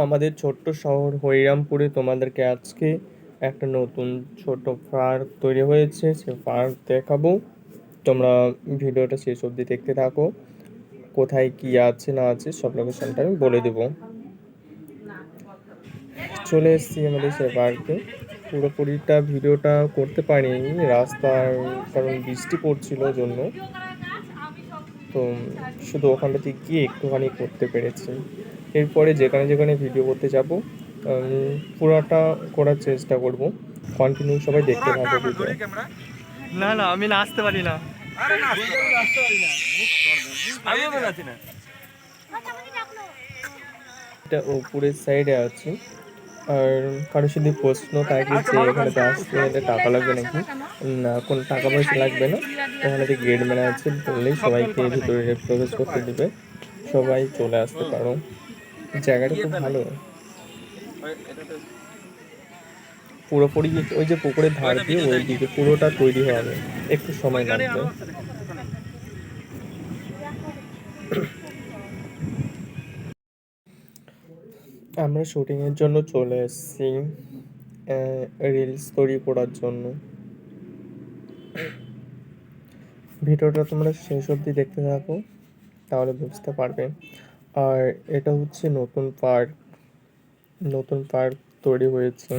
আমাদের ছোট্ট শহর হরিরামপুরে তোমাদেরকে আজকে একটা নতুন ছোট পার্ক তৈরি হয়েছে, সে পার্ক দেখাবো। তোমরা ভিডিওটা শেষ অবধি দেখতে থাকো। কোথায় কি আছে না আছে সব লোকেশনটা আমি বলে দেবো। চলে এসেছি আমাদের সে পার্কে। পুরোপুরিটা ভিডিওটা করতে পারিনি রাস্তার কারণ বৃষ্টি পড়ছিল জন্য, তো শুধু ওখানটাতে গিয়ে একটুখানি করতে পেরেছি। এরপরে যেখানে যেখানে ভিডিও করতে যাব পুরোটা করার চেষ্টা করব। কন্টিনিউ সবাই দেখতে থাকো ভিডিও। না না, আমি নাচতে পারি না। এটা উপরের সাইডে আছে। আর কারো যদি প্রশ্ন থাকে যে এখানেতে আসতে গেলে টাকা লাগবে নাকি, না কোনো টাকা পয়সা লাগবে না। ওখানেতে গেট ম্যান আছে, বললেই সবাইকে ভিতরে প্রবেশ করতে দেবে, সবাই চলে আসতে পারো। জায়গাটা খুব ভালো। পুরোপুরি ওই যে পুকুরের ধার দিয়ে ওই দিকে পুরোটা তৈরি হবে, একটু সময় লাগবে। আমরা শুটিংয়ের জন্য চলে এসেছি, রিলস তৈরি করার জন্য। ভিডিওটা তোমরা শেষ অবধি দেখতে থাকো, তাহলে বুঝতে পারবে। আর এটা হচ্ছে নতুন পার্ক তৈরি হয়েছে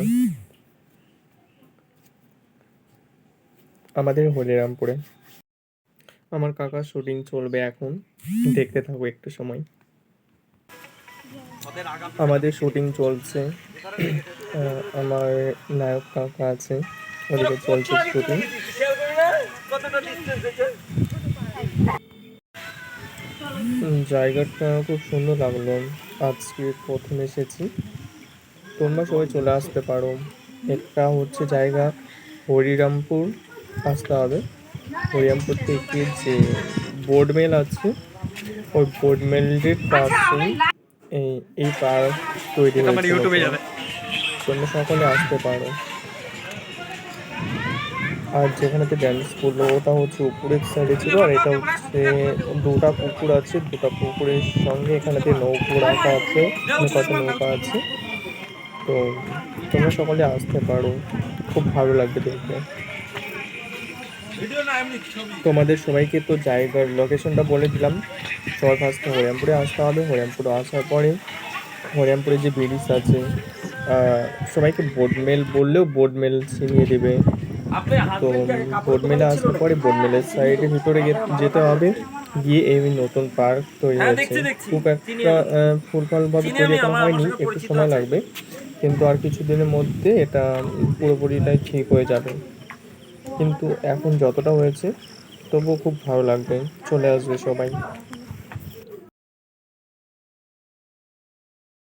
আমাদের হরিরামপুরে। আমার কাকার শুটিং চলবে এখন, দেখতে থাকো একটু সময়। আমাদের শুটিং চলছে, আমার নায়ক কাকা আছে, ওদিকে চলছে শুটিং। জায়গাটা খুব সুন্দর লাগলো, আজকে প্রথম এসেছি। তোমরা সবাই চলে আসতে পারো। এটা হচ্ছে জায়গা হরিরামপুর আসতে হবে। হরিরামপুর থেকে যে বোর্ড মেল আছে, ওই বোর্ড মেলের পাশেই এই পার্ক তৈরি হয়েছে। তোমরা সকলে আসতে পারো। আর যেখানেতে ড্যান্স করলো ওটা হচ্ছে উপরের সাইডে ছিল, আর এটা হচ্ছে দুটা পুকুর আছে, দুটা পুকুরের সঙ্গে এখানেতে নৌকো রাখা আছে, কটা নৌকা আছে। তো তোমরা সকলে আসতে পারো, খুব ভালো লাগবে দেখতে। তোমাদের সবাইকে তো জায়গার লোকেশনটা বলে দিলাম। সবার ফার্স্টে হরিরামপুরে আসতে হবে। হরিরামপুরে আসার পরে হরিরামপুরে যে ব্রিজ আছে, সবাইকে বোট মেল বললেও বোট মেল চিনিয়ে দেবে। তো বোট মেলে আসার পরে বোট মেলের সাইডে ভিতরে যেতে হবে, গিয়ে এই নতুন পার্ক তৈরি হয়েছে। খুব একটা ফুলফলভাবে তৈরি করা হয়নি, একটু সময় লাগবে, কিন্তু আর কিছুদিনের মধ্যে এটা পুরোপুরিটাই ঠিক হয়ে যাবে। কিন্তু এখন যতটা হয়েছে তবুও খুব ভালো লাগবে, চলে আসবে সবাই।